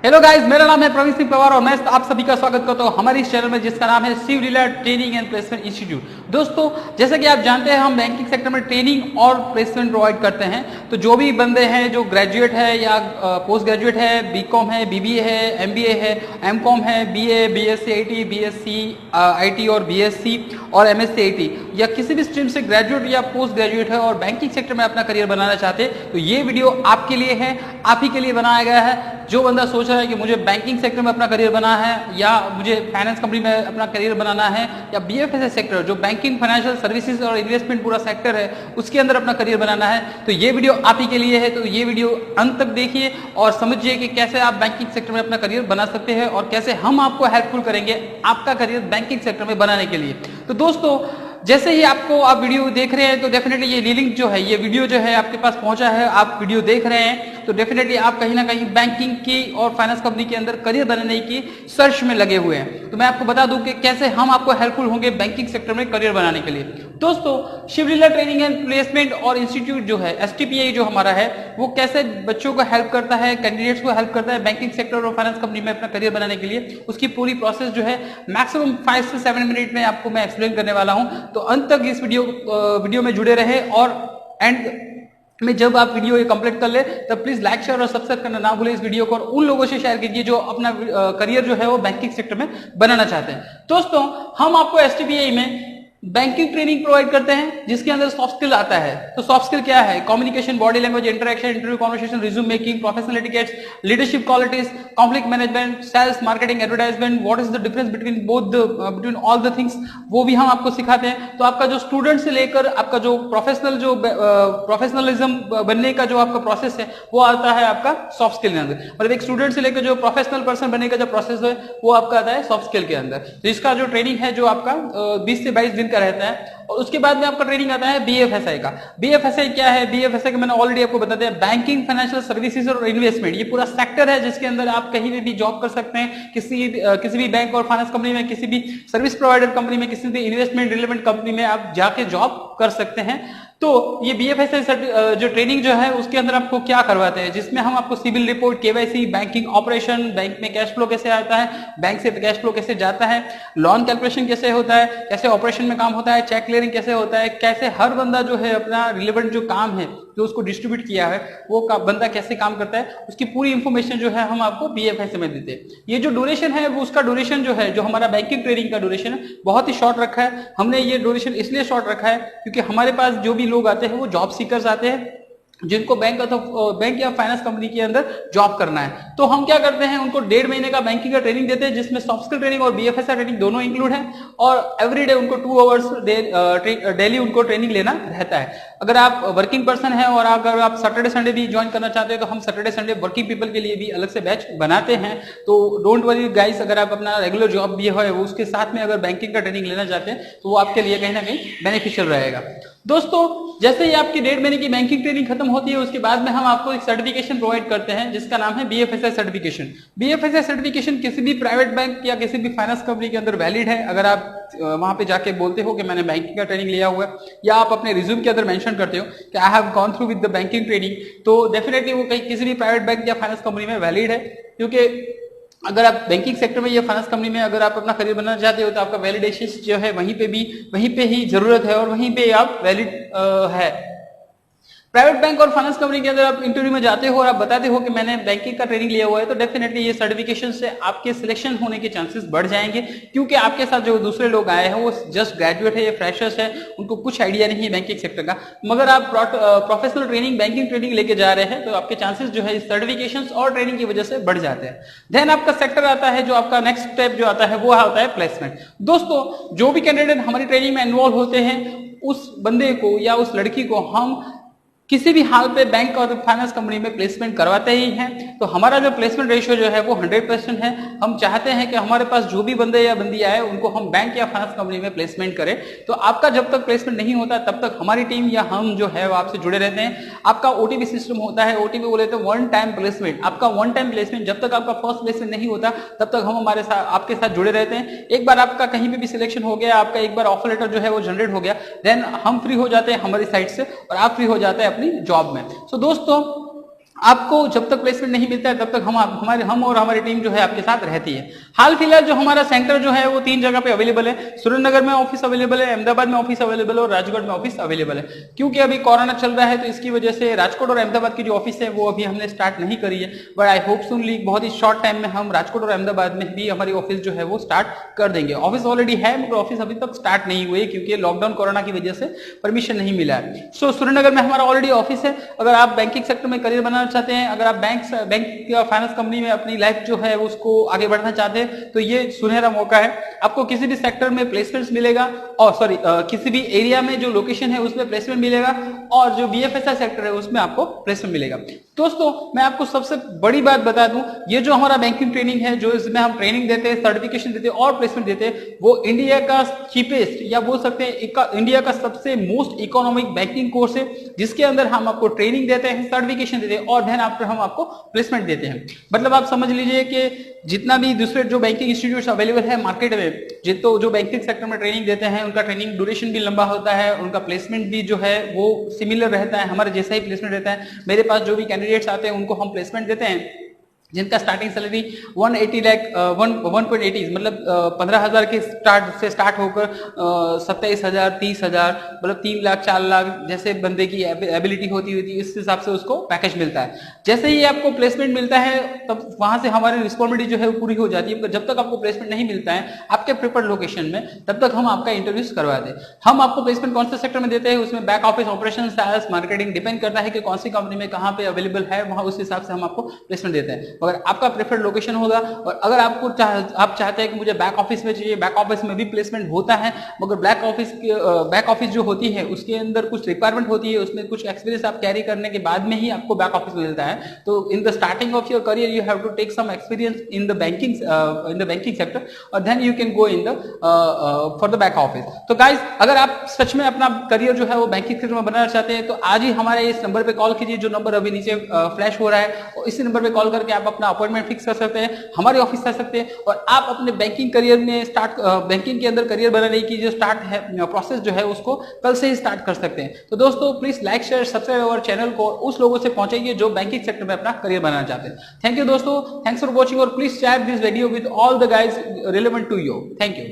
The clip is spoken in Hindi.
हेलो गाइस, मेरा नाम है प्रवीण सिंह पवार और मैं आप सभी का स्वागत करता हूं हमारे इस चैनल में जिसका नाम है शिवलीला ट्रेनिंग एंड प्लेसमेंट इंस्टीट्यूट। दोस्तों, जैसा कि आप जानते हैं हम बैंकिंग सेक्टर में ट्रेनिंग और प्लेसमेंट प्रोवाइड करते हैं। तो जो भी बंदे हैं जो ग्रेजुएट है या पोस्ट ग्रेजुएट है, बीकॉम है, बीबीए है, एमबीए है, एमकॉम है, BA, BSc IT, BSc IT और बीएससी और एमएससी आईटी या किसी भी स्ट्रीम से ग्रेजुएट या पोस्ट ग्रेजुएट है और बैंकिंग सेक्टर में अपना करियर बनाना चाहते हैं तो ये वीडियो आपके लिए है, आप ही के लिए बनाया गया है। जो बंदा सोच रहा है कि मुझे बैंकिंग सेक्टर में अपना करियर बनाना है या मुझे फाइनेंस कंपनी में अपना करियर बनाना है या बीएफएसआई सेक्टर जो बैंकिंग फाइनेंशियल सर्विसेज और इन्वेस्टमेंट पूरा सेक्टर है उसके अंदर अपना करियर बनाना है तो ये वीडियो आप ही के लिए है। तो ये वीडियो अंत तक देखिए और समझिए कि कैसे आप बैंकिंग सेक्टर में अपना करियर बना सकते हैं और कैसे हम आपको हेल्पफुल करेंगे आपका करियर बैंकिंग सेक्टर में बनाने के लिए। तो दोस्तों, जैसे ही आप वीडियो देख रहे हैं तो डेफिनेटली ये लिंक जो है, ये वीडियो जो है आपके पास पहुंचा है, आप वीडियो देख रहे हैं तो डेफिनेटली आप कहीं ना कहीं बैंकिंग की और फाइनेंस कंपनी के अंदर करियर बनाने की सर्च में लगे हुए हैं। तो मैं आपको बता दूं कि कैसे हम आपको हेल्पफुल होंगे बैंकिंग सेक्टर में करियर बनाने के लिए। दोस्तों, शिवलीला ट्रेनिंग एंड प्लेसमेंट और इंस्टीट्यूट जो है, एसटीपीआई जो हमारा है, वो कैसे बच्चों को हेल्प करता है, कैंडिडेट्स को हेल्प करता है बैंकिंग सेक्टर और फाइनेंस कंपनी में अपना करियर बनाने के लिए, उसकी पूरी प्रोसेस जो है मैक्सिमम 5 से 7 मिनट में आपको मैं एक्सप्लेन करने वाला हूं। तो अंत तक इस वीडियो में जुड़े रहे और एंड में जब आप वीडियो ये कंप्लीट कर ले तब प्लीज लाइक, शेयर और सब्सक्राइब करना ना भूलें इस वीडियो को और उन लोगों से शेयर कीजिए जो अपना करियर जो है वो बैंकिंग सेक्टर में बनाना चाहते हैं। दोस्तों, हम आपको एसटीपीआई में बैंकिंग ट्रेनिंग प्रोवाइड करते हैं जिसके अंदर सॉफ्ट स्किल आता है। तो सॉफ्ट स्किल क्या है? Communication, body language, interaction, interview conversation, resume making, professional etiquettes, leadership qualities, conflict management, sales, marketing, advertisement, what is the difference between all the things, वो भी हम आपको सिखाते हैं। तो आपका जो स्टूडेंट से लेकर आपका जो प्रोफेशनलिज्म बनने का जो आपका प्रोसेस है वो आता है आपका सॉफ्ट स्किल के अंदर। मतलब एक स्टूडेंट से लेकर जो प्रोफेशनल पर्सन बनने का जो प्रोसेस है वो आपका आता है सॉफ्ट स्किल के अंदर। तो इसका जो ट्रेनिंग है जो आपका 20 से 22 दिन का रहता है और उसके बाद में आपका ट्रेनिंग आता है बीएफएसआई का। बीएफएसआई क्या है? बीएफएसआई का मैंने ऑलरेडी आपको बता दिया, बैंकिंग फाइनेंशियल सर्विसेज और इन्वेस्टमेंट, ये पूरा सेक्टर है जिसके अंदर आप कहीं भी जॉब कर सकते हैं, किसी भी बैंक और फाइनेंस कंपनी में, किसी भी सर्विस प्रोवाइडर कंपनी में, किसी भी इन्वेस्टमेंट रिलेवेंट कंपनी में आप जाके जॉब कर सकते हैं। तो ये बीएफएसआई जो ट्रेनिंग जो है उसके अंदर आपको क्या करवाते हैं, जिसमें हम आपको CIBIL report, KYC, banking operation, bank में कैश फ्लो कैसे आता है, बैंक से कैश फ्लो कैसे जाता है, लोन कैलकुलेशन कैसे होता है, कैसे ऑपरेशन में काम होता है, चेक क्लियरिंग कैसे होता है, कैसे हर बंदा जो है अपना रिलेवेंट जो काम है जो उसको डिस्ट्रीब्यूट किया है वो बंदा कैसे काम करता है, उसकी पूरी इंफॉर्मेशन जो है हम आपको बीएफएसआई में देते हैं। ये जो ड्यूरेशन है वो उसका ड्यूरेशन जो है, जो हमारा बैंकिंग ट्रेनिंग का ड्यूरेशन है, बहुत ही शॉर्ट रखा है। हमने ये ड्यूरेशन इसलिए शॉर्ट रखा है क्योंकि हमारे पास जो भी लोग आते हैं वो जॉब सीकर्स आते हैं जिनको बैंक या फाइनेंस कंपनी के अंदर जॉब करना है। तो हम क्या करते हैं, उनको 1.5 महीने का बैंकिंग का ट्रेनिंग देते हैं जिसमें सॉफ्ट स्किल ट्रेनिंग और बीएफएसआई ट्रेनिंग दोनों इंक्लूड है और एवरीडे उनको 2 आवर्स डेली उनको ट्रेनिंग लेना रहता है। अगर आप वर्किंग पर्सन है और अगर आप सैटरडे संडे भी ज्वाइन करना चाहते हैं तो हम सैटरडे संडे वर्किंग पीपल के लिए भी अलग से बैच बनाते हैं। तो डोंट वरी गाइस, अगर आप अपना रेगुलर जॉब भी है वो उसके साथ में अगर बैंकिंग का ट्रेनिंग लेना चाहते हैं तो वो आपके लिए कहीं ना कहीं बेनिफिशियल रहेगा। दोस्तों, जैसे ही आपकी 1.5 महीने की बैंकिंग ट्रेनिंग खत्म होती है उसके बाद में हम आपको एक सर्टिफिकेशन प्रोवाइड करते हैं जिसका नाम है बीएफएसआई सर्टिफिकेशन। बीएफएसआई सर्टिफिकेशन किसी भी प्राइवेट बैंक या किसी भी फाइनेंस कंपनी के अंदर वैलिड है। अगर आप वहां पे जाके बोलते हो कि मैंने बैंकिंग का ट्रेनिंग लिया हुआ है या आप अपने रिज्यूम के अंदर मेंशन करते हो कि I have gone through with the banking training, तो डेफिनेटली वो कहीं किसी भी प्राइवेट बैंक या फाइनेंस कंपनी में वैलिड है। क्योंकि अगर आप बैंकिंग सेक्टर में या फाइनेंस कंपनी में अगर आप अपना करियर बनाना चाहते हो तो आपका वैलिडेशन जो है वहीं पे ही जरूरत है और वहीं पे आप वैलिड है। प्राइवेट बैंक और फाइनेंस कंपनी के अंदर आप इंटरव्यू में जाते हो और आप बताते हो कि मैंने बैंकिंग का ट्रेनिंग लिया हुआ है तो डेफिनेटली ये सर्टिफिकेशन से आपके सिलेक्शन होने के चांसेस बढ़ जाएंगे। क्योंकि आपके साथ जो दूसरे लोग आए हैं वो जस्ट ग्रेजुएट है या फ्रेशर्स है, उनको कुछ आइडिया नहीं है बैंकिंग सेक्टर का, मगर आप प्रोफेशनल ट्रेनिंग, बैंकिंग ट्रेनिंग लेके जा रहे हैं तो आपके चांसेस जो है सर्टिफिकेशन और ट्रेनिंग की वजह से बढ़ जाते हैं। देन आपका सेक्टर आता है, जो आपका नेक्स्ट स्टेप जो आता है वो होता है प्लेसमेंट। दोस्तों, जो भी कैंडिडेट हमारी ट्रेनिंग में इन्वॉल्व होते हैं उस बंदे को या उस लड़की को हम किसी भी हाल पे बैंक और फाइनेंस कंपनी में प्लेसमेंट करवाते ही हैं। तो हमारा जो प्लेसमेंट रेशियो जो है वो 100% है। हम चाहते हैं कि हमारे पास जो भी बंदे या बंदी आए उनको हम बैंक या फाइनेंस कंपनी में प्लेसमेंट करें। तो आपका जब तक प्लेसमेंट नहीं होता तब तक हमारी टीम या हम जो है वो आपसे जुड़े रहते हैं। आपका ओटीपी सिस्टम होता है, ओटीपी बोले तो वन टाइम प्लेसमेंट। आपका वन टाइम प्लेसमेंट, जब तक आपका फर्स्ट प्लेसमेंट नहीं होता तब तक हम आपके साथ जुड़े रहते हैं। एक बार आपका कहीं भी सिलेक्शन हो गया, आपका एक बार ऑफर लेटर जो है वो जनरेट हो गया, देन हम फ्री हो जाते हैं हमारी साइड से और आप फ्री हो जाते हैं अपनी जॉब में। सो दोस्तों, आपको जब तक प्लेसमेंट नहीं मिलता है तब तक हम और हमारी टीम जो है आपके साथ रहती है। हाल फिलहाल जो हमारा सेंटर जो है वो 3 जगह पे अवेलेबल है। सुरेंद्र नगर में ऑफिस अवेलेबल है, अहमदाबाद में ऑफिस अवेलेबल है और राजकोट में ऑफिस अवेलेबल है। क्योंकि अभी कोरोना चल रहा है तो इसकी वजह से राजकोट और अहमदाबाद की जो ऑफिस है वो अभी हमने स्टार्ट नहीं करी है, बट आई होप सुनली बहुत ही शॉर्ट टाइम में हम राजकोट और अहमदाबाद में भी हमारी ऑफिस जो है वो स्टार्ट कर देंगे। ऑफिस ऑलरेडी है मगर ऑफिस अभी तक स्टार्ट नहीं हुई क्योंकि लॉकडाउन कोरोना की वजह से परमिशन नहीं मिला है। सो सुरेंद्र नगर में हमारा ऑलरेडी ऑफिस है। अगर आप बैंकिंग सेक्टर में करियर बनाना चाहते हैं, अगर आप बैंक या फाइनेंस कंपनी में अपनी लाइफ जो है उसको आगे बढ़ना चाहते हैं तो ये सुनहरा मौका है। आपको किसी भी सेक्टर में प्लेसमेंट्स मिलेगा और किसी भी एरिया में जो लोकेशन है उसमें प्लेसमेंट मिलेगा और जो बीएफएसआई सेक्टर है उसमें आपको प्लेसमेंट मिलेगा। दोस्तों मैं आपको सबसे बड़ी बात बता दूं, ये जो हमारा बैंकिंग ट्रेनिंग है, जो इसमें हम ट्रेनिंग देते हैं, सर्टिफिकेशन देते हैं और प्लेसमेंट देते हैं, वो इंडिया का चीपेस्ट या बोल सकते हैं इंडिया का सबसे मोस्ट इकोनॉमिक बैंकिंग कोर्स है, जिसके अंदर हम आपको ट्रेनिंग देते हैं, सर्टिफिकेशन देते हैं और देन आफ्टर हम आपको प्लेसमेंट देते हैं। मतलब आप समझ लीजिए कि जितना भी दूसरे जो बैंकिंग इंस्टीट्यूट्स अवेलेबल है मार्केट में, तो जो बैंकिंग सेक्टर में ट्रेनिंग देते हैं उनका ट्रेनिंग ड्यूरेशन भी लंबा होता है, उनका प्लेसमेंट भी जो है वो सिमिलर रहता है, हमारे जैसा ही प्लेसमेंट रहता है। मेरे पास जो भी कैंडिडेट्स आते हैं उनको हम प्लेसमेंट देते हैं जिनका स्टार्टिंग सैलरी 180 लाख 1.80 मतलब 15,000 के स्टार्ट होकर 27,000 30,000 मतलब 3 लाख 4 लाख जैसे बंदे की एबिलिटी होती है इस हिसाब से उसको पैकेज मिलता है। जैसे ही आपको प्लेसमेंट मिलता है तब वहां से हमारी रिस्पॉन्सिबिलिटी जो है वो पूरी हो जाती है। जब तक आपको प्लेसमेंट नहीं मिलता है आपके प्रिफर्ड लोकेशन में तब तक हम आपका इंटरव्यूज करवा दें। हम आपको प्लेसमेंट कौन से सेक्टर में देते हैं उसमें back office, operation, sales, marketing depend करता है कि कौन सी कंपनी में कहां पे अवेलेबल है, वहां उस हिसाब से हम आपको प्लेसमेंट देते हैं। अगर आपका प्रेफर्ड लोकेशन होगा और अगर आपको आप चाहते हैं कि मुझे बैक ऑफिस में चाहिए, बैक ऑफिस में भी प्लेसमेंट होता है मगर बैक ऑफिस जो होती है उसके अंदर कुछ रिक्वायरमेंट होती है, उसमें कुछ एक्सपीरियंस आप कैरी करने के बाद में ही आपको बैक ऑफिस मिलता है। तो in the starting of your career you have to take some experience in the banking sector और then you can go in the for the back office. तो गाइज अगर आप सच में अपना करियर जो है वो बैंकिंग सेक्टर में बनाना चाहते हैं तो आज ही हमारे इस नंबर पे कॉल कीजिए, जो नंबर अभी नीचे फ्लैश हो रहा है, और इसी नंबर पे कॉल करके आप अपना अपॉइंटमेंट फिक्स कर सकते हैं, हमारे ऑफिस आ सकते हैं और आप अपने बैंकिंग करियर में बैंकिंग के अंदर करियर बनाने की जो स्टार्ट है प्रोसेस जो है उसको कल से ही स्टार्ट कर सकते हैं। तो दोस्तों please like share subscribe our channel को उस लोगों से पहुंचाइए जो बैंकिंग सेक्टर में अपना करियर बनाना चाहते हैं। थैंक यू दोस्तों, थैंक्स फॉर वॉचिंग और please share this video with all the guys relevant to you. Thank you.